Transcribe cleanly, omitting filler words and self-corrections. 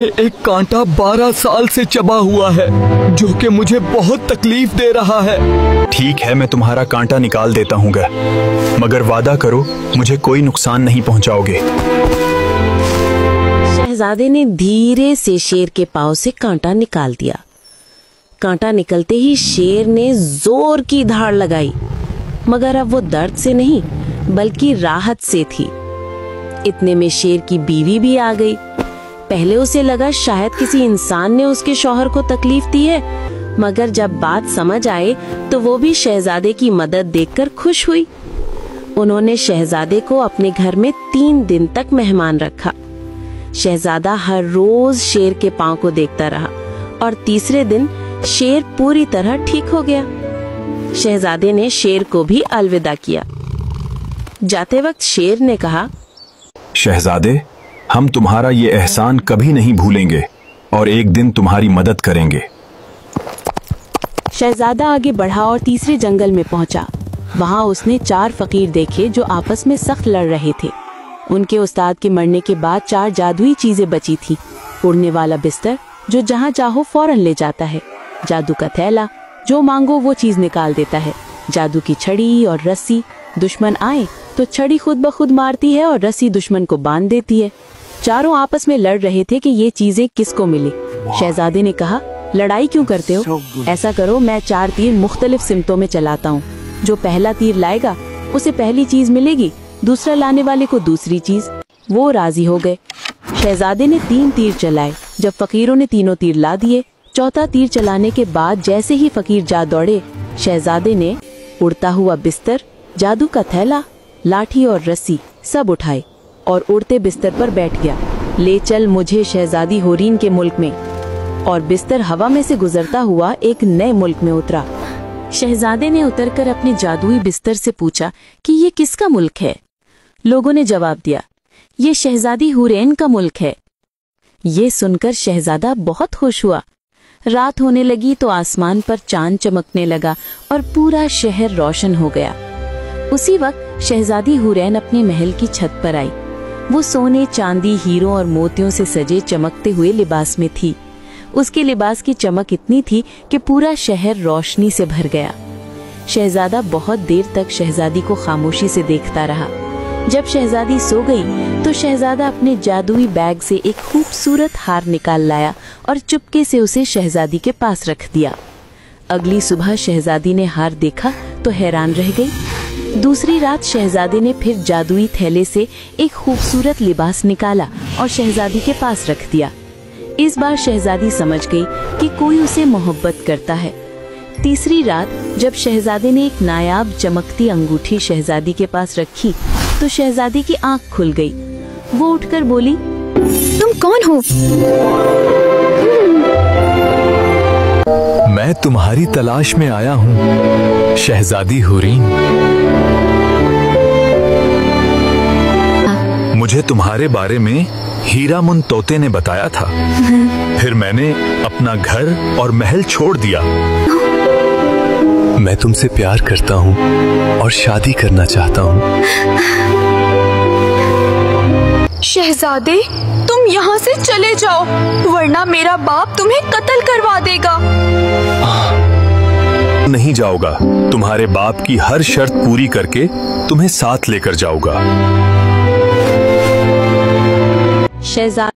एक कांटा 12 साल से चबा हुआ है जो कि मुझे बहुत तकलीफ दे रहा है। ठीक है, मैं तुम्हारा कांटा निकाल देता हूँ, मगर वादा करो मुझे कोई नुकसान नहीं पहुँचाओगे। शहजादे ने धीरे से शेर के पाँव से कांटा निकाल दिया। कांटा निकलते ही शेर ने जोर की धाड़ लगाई, मगर अब वो दर्द से नहीं बल्कि राहत से थी। इतने में शेर की बीवी भी आ गई। पहले उसे लगा शायद किसी इंसान ने उसके शौहर को तकलीफ दी है, मगर जब बात समझ आए तो वो भी शहजादे की मदद देखकर खुश हुई। उन्होंने शहजादे को अपने घर में 3 दिन तक मेहमान रखा। शहजादा हर रोज शेर के पांव को देखता रहा और तीसरे दिन शेर पूरी तरह ठीक हो गया। शहजादे ने शेर को भी अलविदा किया। जाते वक्त शेर ने कहा, शहजादे, हम तुम्हारा ये एहसान कभी नहीं भूलेंगे और एक दिन तुम्हारी मदद करेंगे। शहजादा आगे बढ़ा और तीसरे जंगल में पहुंचा। वहां उसने 4 फकीर देखे जो आपस में सख्त लड़ रहे थे। उनके उस्ताद के मरने के बाद 4 जादुई चीजें बची थी। उड़ने वाला बिस्तर जो जहां चाहो फौरन ले जाता है, जादू का थैला जो मांगो वो चीज निकाल देता है, जादू की छड़ी और रस्सी, दुश्मन आए तो छड़ी खुद ब खुद मारती है और रस्सी दुश्मन को बांध देती है। चारों आपस में लड़ रहे थे कि ये चीजें किसको मिली। शहजादे ने कहा, लड़ाई क्यों करते हो? ऐसा करो, मैं 4 तीर मुख्तलिफ सिमतों में चलाता हूँ। जो पहला तीर लाएगा उसे पहली चीज मिलेगी, दूसरा लाने वाले को दूसरी चीज। वो राजी हो गए। शहजादे ने 3 तीर चलाए। जब फकीरों ने तीनों तीर ला दिए, चौथा तीर चलाने के बाद जैसे ही फकीर जा दौड़े, शहजादे ने उड़ता हुआ बिस्तर, जादू का थैला, लाठी और रस्सी सब उठाए और उड़ते बिस्तर पर बैठ गया। ले चल मुझे शहजादी होरीन के मुल्क में। और बिस्तर हवा में से गुजरता हुआ एक नए मुल्क में उतरा। शहजादे ने उतरकर अपने जादुई बिस्तर से पूछा कि ये किसका मुल्क है? लोगों ने जवाब दिया, ये शहजादी हुरैन का मुल्क है। ये सुनकर शहजादा बहुत खुश हुआ। रात होने लगी तो आसमान पर चांद चमकने लगा और पूरा शहर रोशन हो गया। उसी वक्त शहजादी हुरैन अपने महल की छत पर आई। वो सोने, चांदी, हीरों और मोतियों से सजे चमकते हुए लिबास में थी। उसके लिबास की चमक इतनी थी कि पूरा शहर रोशनी से भर गया। शहजादा बहुत देर तक शहजादी को खामोशी से देखता रहा। जब शहजादी सो गई तो शहजादा अपने जादुई बैग से एक खूबसूरत हार निकाल लाया और चुपके से उसे शहजादी के पास रख दिया। अगली सुबह शहजादी ने हार देखा तो हैरान रह गई। दूसरी रात शहजादे ने फिर जादुई थैले से एक खूबसूरत लिबास निकाला और शहजादी के पास रख दिया। इस बार शहजादी समझ गई कि कोई उसे मोहब्बत करता है। तीसरी रात जब शहजादे ने एक नायाब चमकती अंगूठी शहजादी के पास रखी तो शहजादी की आंख खुल गई। वो उठकर बोली, तुम कौन हो? मैं तुम्हारी तलाश में आया हूँ, शहजादी हुरीन। मुझे तुम्हारे बारे में हीरामुन तोते ने बताया था। फिर मैंने अपना घर और महल छोड़ दिया। मैं तुमसे प्यार करता हूँ और शादी करना चाहता हूँ। शहजादे, तुम यहाँ से चले जाओ, वरना मेरा बाप तुम्हें कत्ल करवा देगा। नहीं जाऊंगा। तुम्हारे बाप की हर शर्त पूरी करके तुम्हें साथ लेकर जाऊंगा। शहजादा